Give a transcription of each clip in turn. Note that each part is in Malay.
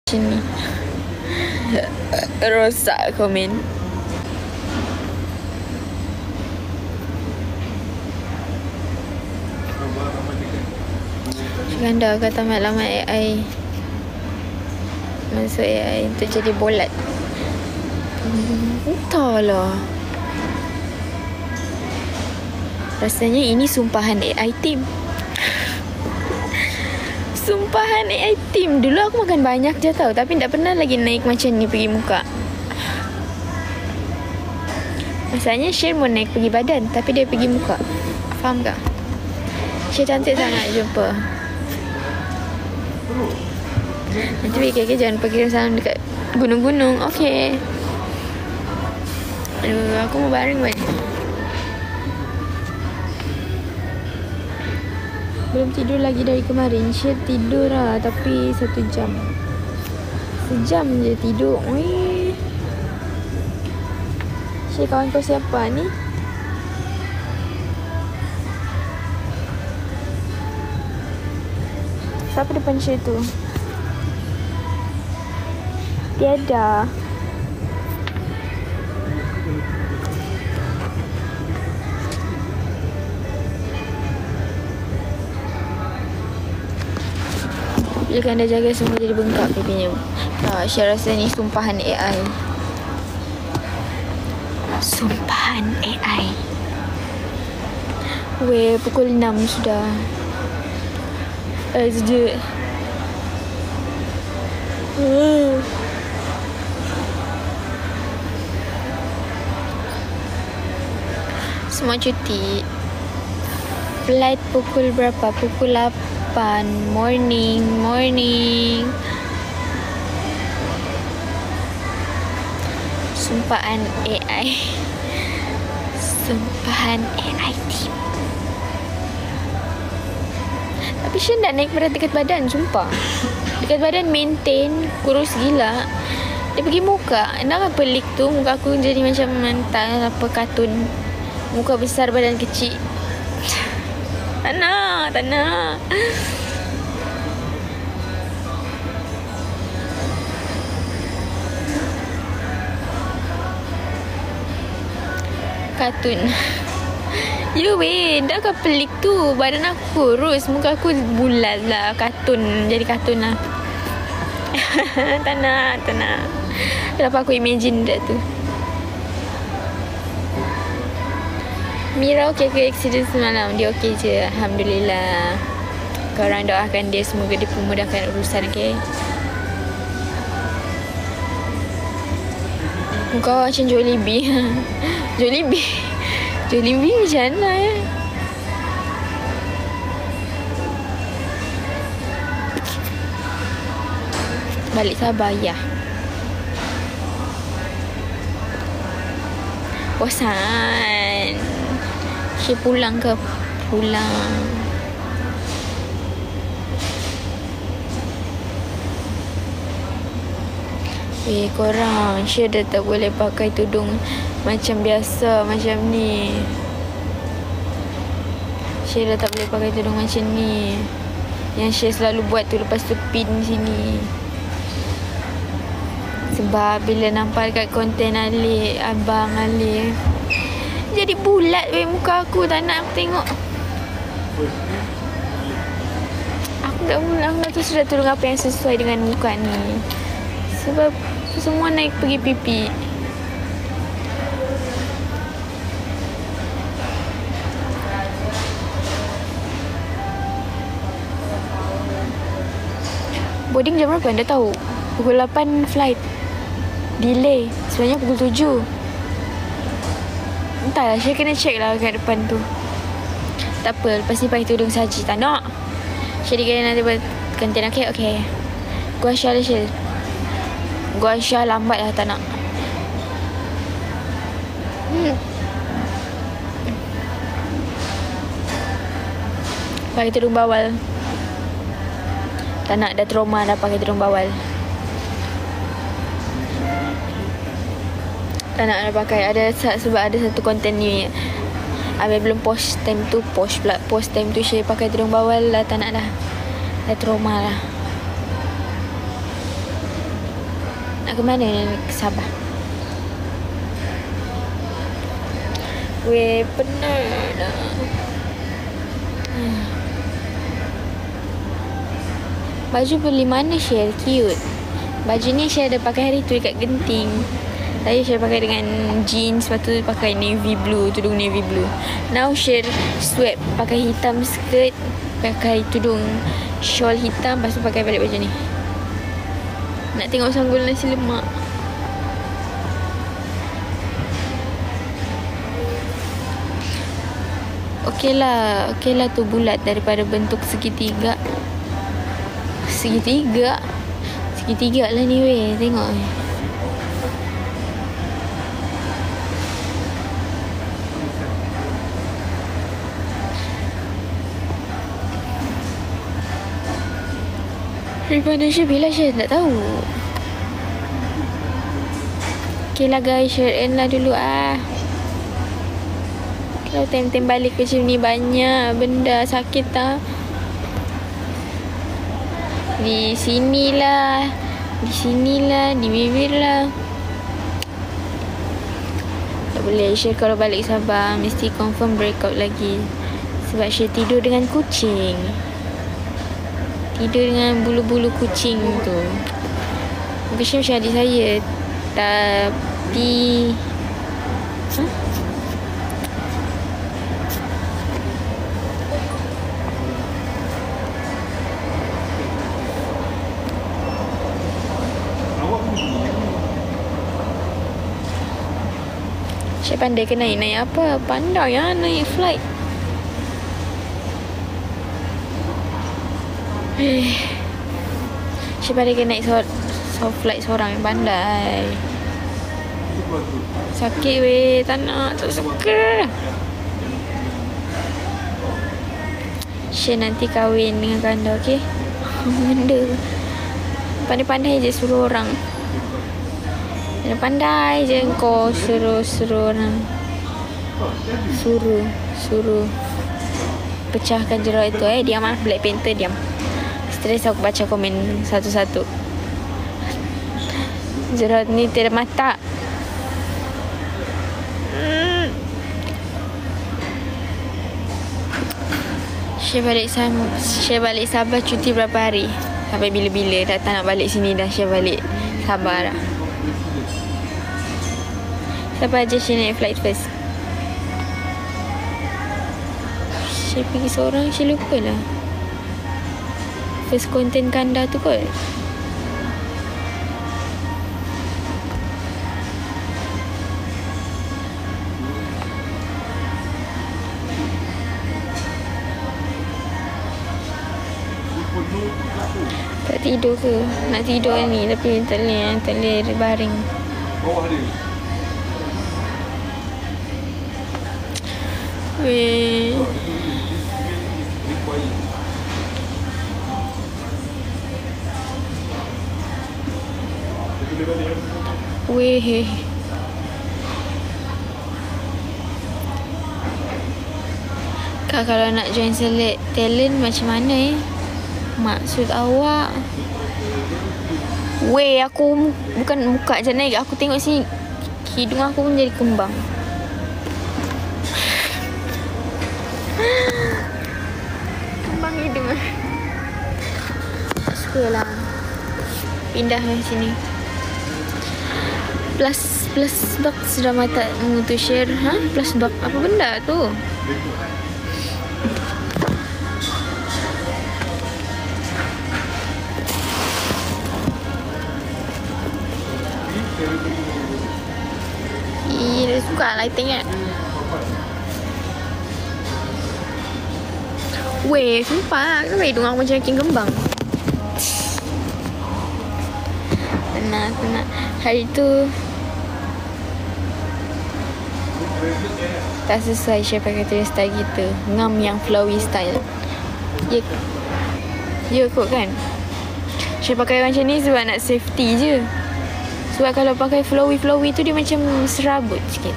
Sini rosak komen. Ganda kata matlamat AI. Masuk AI untuk jadi bolat. Entahlah. Rasanya ini sumpahan AI team. Sumpahan AI team. Dulu aku makan banyak je tau, tapi tak pernah lagi naik macam ni pergi muka. Masalahnya Syed mau naik pergi badan, tapi dia pergi muka. Faham tak? Syed cantik sangat jumpa. Nanti fikir jangan pergi salam dekat gunung-gunung. Okay. Aduh, aku mau baring balik. Belum tidur lagi dari kemarin. Syed tidur lah, tapi 1 jam. Sejam je tidur. Wih. Syed, kawan kau siapa ni? Siapa depan Syed tu? Tiada. Bila anda jaga semua jadi bengkak pipinya. Syed rasa ni sumpahan AI. Sumpahan AI. Weh, pukul 6 sudah. Sejak. Semua cuti. Flight pukul berapa? Pukul 8. Morning. Sumpahan AI. Sumpahan AI team. Tapi Syed nak naik berat dekat badan, sumpah. Dekat badan maintain, kurus gila. Dia pergi muka. Nak pelik tu, muka aku jadi macam entah apa kartun. Muka besar, badan kecil. Tak nak. Kartun. Ya weh, dah kan pelik tu. Badan aku kurus, muka aku bulat lah. Kartun, jadi kartun lah. Tak nak. Kenapa aku imagine that tu? Mira okey ke accident semalam? Dia okey je, Alhamdulillah. Korang doakan dia, semoga dia memudahkan urusan, okey? Muka macam Jollibee. Jollibee macam mana ya? Balik Sabah ya. Bosan. Syed pulang ke? Pulang. Korang, Syed dah tak boleh pakai tudung macam biasa, macam ni. Syed dah tak boleh pakai tudung macam ni. Yang Syed selalu buat tu, lepas tu pin sini. Sebab bila nampak kat konten Alif, Abang Alif, jadi bulat weh muka aku. Tak nak aku tengok. Aku nak tu sudah tudung apa yang sesuai dengan muka ni. Sebab semua naik pergi pipi. Boarding jam berapa anda tahu? Pukul 8 flight. Delay. Sebenarnya pukul 7. Entahlah, saya kena check lah kat depan tu. Tak apa, lepas ni pakai tudung saji. Tak nak. Saya dikira nanti buat konten. Okay. Gua Syah lah Syed. Gua Syah lambat lah, tak nak. Pakai tudung bawal. Tak nak, dah trauma dah pakai tudung bawal. Tak nak dah pakai. Sebab ada satu konten ni Habis belum post time tu, post time tu Syed pakai tudung bawal lah. Tak nak dah. Dah trauma lah. Nak ke mana? Ke Sabah. Weh, penat dah. Baju beli mana Share? Cute. Baju ni Share ada pakai hari tu dekat Genting. Saya Share pakai dengan jeans, lepas tu pakai navy blue, tudung navy blue. Now Share sweat, pakai hitam skirt, pakai tudung shawl hitam, lepas tu pakai balik baju ni. Nak tengok sanggul nasi lemak. Okey lah tu bulat daripada bentuk segitiga. Segitiga lah ni weh, tengok. Daripada Syed bila Syed tak tahu. Okay lah guys, share end lah dulu Kalau time-time balik macam ni banyak benda sakit tak. Di sinilah, di bibir lah. Tak boleh Syed kalau balik Sabah mesti confirm breakout lagi. Sebab Syed tidur dengan kucing. Tidur dengan bulu-bulu kucing tu. Mungkin Syed macam adik saya. Tapi Syed pandai ke naik apa? Pandai ya naik flight. Syed pandai ke naik soft flight seorang yang pandai. Sakit weh, tak nak, tak suka. Syed nanti kahwin dengan Kanda, okey? Benda pandai-pandai je suruh orang. Pandai je kau suruh orang. Suruh pecahkan jerawat itu. Diam lah Black Panther, diam. Stres aku baca komen satu-satu. Jerawat ni tiada mata. Syed balik Sabah cuti berapa hari? Sampai bila-bila. Dah tak nak balik sini dah. Syed balik Sabah dah. Siapa aja Syed naik flight first? Syed pergi seorang, Syed lupa lah. First content Kanda tu kot. Tak tidur ke? Nak tidur ni tapi tak boleh baring. Bawah dia. Weh. Weh. Kak kalau nak join select talent macam mana maksud awak? Weh, aku bukan muka je naik. Aku tengok sini hidung aku pun jadi kembang. Kembang hidung. Tak suka lah. Pindah ke sini. Plus box sudah mata mengutus share. Plus box apa benda tu? Dia suka lighting kan. Weh, sumpah kenapa hidung aku macam king kembang? Tenang. Hari tu tak sesuai Syed pakai tulis style kita. Ngam yang flowy style. Ya kot kan. Syed pakai macam ni sebab nak safety je. Sebab kalau pakai flowy tu dia macam serabut sikit.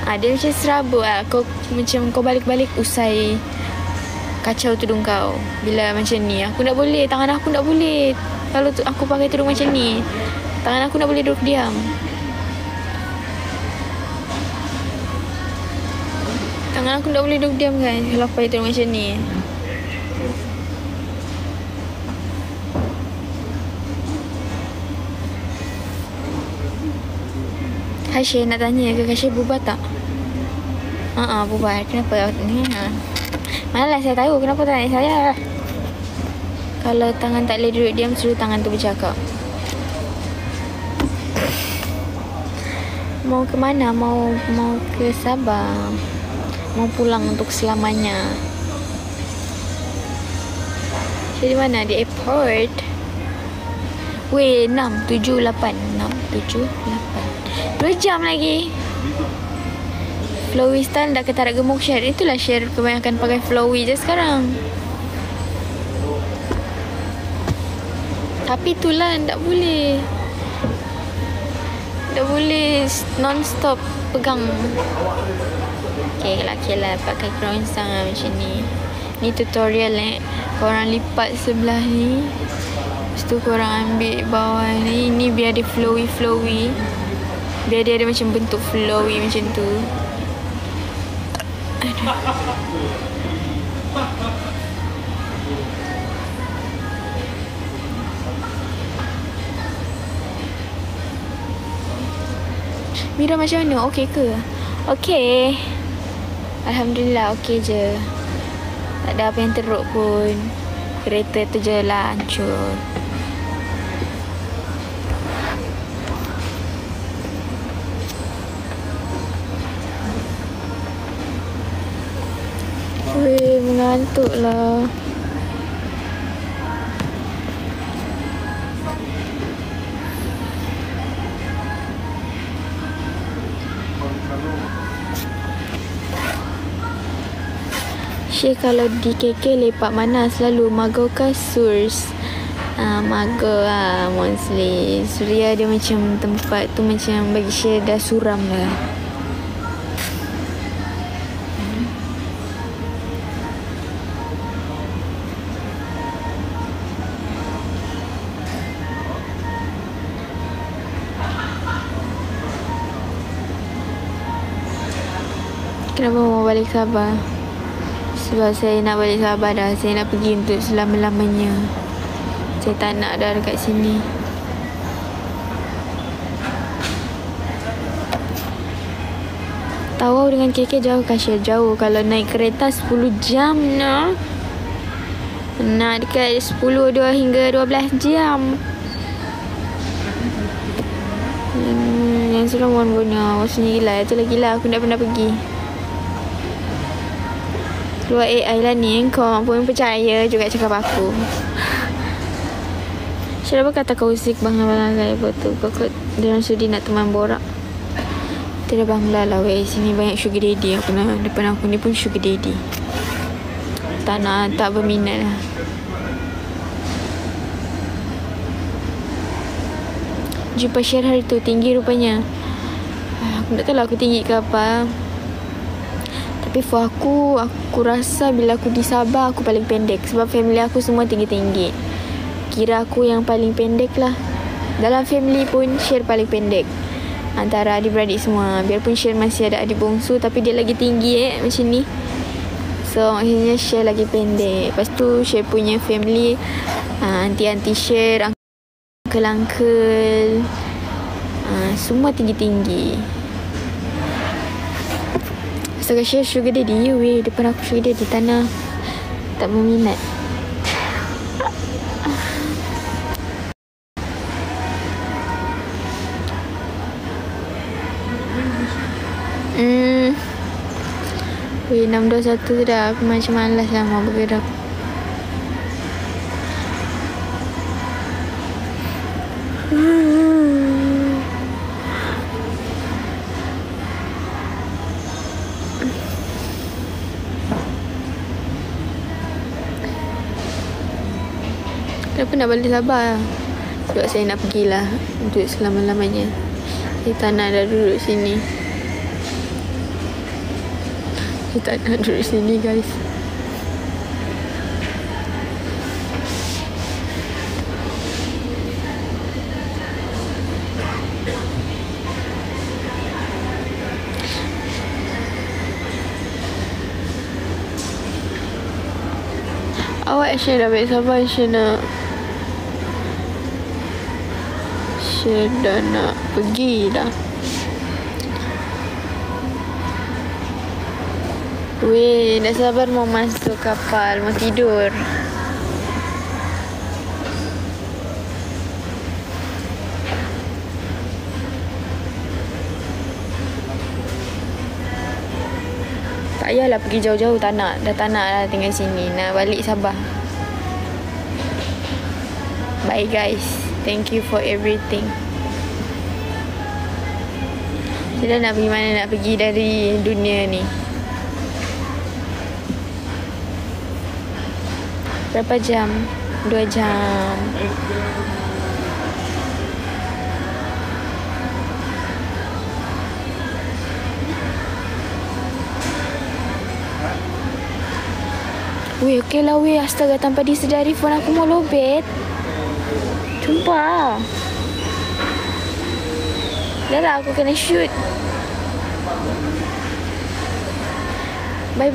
Dia macam serabut lah. Kau balik-balik usai kacau tudung kau. Bila macam ni aku tak boleh. Tangan aku tak boleh. Kalau aku pakai tudung macam ni, tangan aku tak boleh duduk diam. Tangan aku tak boleh duduk diam kan kalau aku pakai tudung macam ni. Hasyih nak tanya ke Hasyih bubar tak? Bubar. Kenapa ni? Malah saya tahu kenapa tak tanya saya. Kalau tangan tak boleh duduk diam, suruh tangan tu bercakap. Mau ke mana? Mau ke Sabah. Mau pulang untuk selamanya. Jadi mana? Di airport. Weh, 6, 7, 8. 6, 7, 8. 2 jam lagi. Flowy style dah kata tak gemuk share. Itulah share kebanyakan pakai flowy je sekarang. Tapi itulah tak boleh. Tak boleh non-stop pegang. Okay lah pakai crown sangat macam ni. Ni tutorial korang lipat sebelah ni. Lepas tu korang ambil bawah ni. Ni biar dia flowy. Biar dia ada macam bentuk flowy macam tu. Aduh. Mira macam mana? Okey ke? Okey. Alhamdulillah okey je. Tak ada apa yang teruk pun. Kereta tu je lah hancur. Weh, mengantuk lah. Syekh kalau di KK lepak mana selalu? Mago ke Surs? Mago lah mostly. Suria dia macam tempat tu macam bagi Syekh dah suram lah. Kenapa mau balik Sabah? Sebab saya nak balik Sabah dah. Saya nak pergi untuk selama-lamanya. Saya tak nak dah dekat sini. Tawau dengan KK jauh Kasyah? Jauh. Kalau naik kereta 10 jam nak. Nak dekat 10 hingga 12 jam. Yang sudah mohon punya. Maksudnya gila. Itulah gila. Aku tak pernah pergi. Keluar AI lah ni. Kau pun percaya juga cakap aku. Siapa kata kau usik Bangla gaya betul. Kau dalam sudi nak teman borak. Tidak Bangla lah weh. Sini banyak sugar daddy. Aku nak depan aku ni pun sugar daddy. Tak berminat lah. Jumpa share hari tu. Tinggi rupanya. Aku tak tahu lah aku tinggi ke apa. Tapi for aku rasa bila aku di Sabah aku paling pendek. Sebab family aku semua tinggi-tinggi. Kira aku yang paling pendek lah. Dalam family pun share paling pendek antara adik-beradik semua. Biarpun share masih ada adik bongsu, tapi dia lagi tinggi macam ni. So akhirnya share lagi pendek. Lepas tu share punya family, aunty-aunty share, uncle-uncle, semua tinggi-tinggi. Setelah share sugar daddy, weh, depan aku sugar daddy tanah. Tak berminat. Weh, 621 tu dah. Aku macam malas lah mau bergerak. Kenapa nak balik Sabah? Sebab saya nak pergilah untuk selama-lamanya. Saya tak nak dah duduk sini. Saya tak nak duduk sini guys. Awak Syed dah baik sabar. Syed dah nak pergi dah. Weh, dah sabar mau masuk kapal, mau tidur. Tak payahlah pergi jauh-jauh, tak nak. Dah tak nak lah tinggal sini. Nak balik Sabah. Bye guys. Thank you for everything. Saya nak pergi mana, nak pergi dari dunia ni. Berapa jam? 2 jam. Weh, okey lah weh. Astaga, tanpa disedari phone aku mau lobet. Sumpah. Dah lah, aku kena shoot. Bye.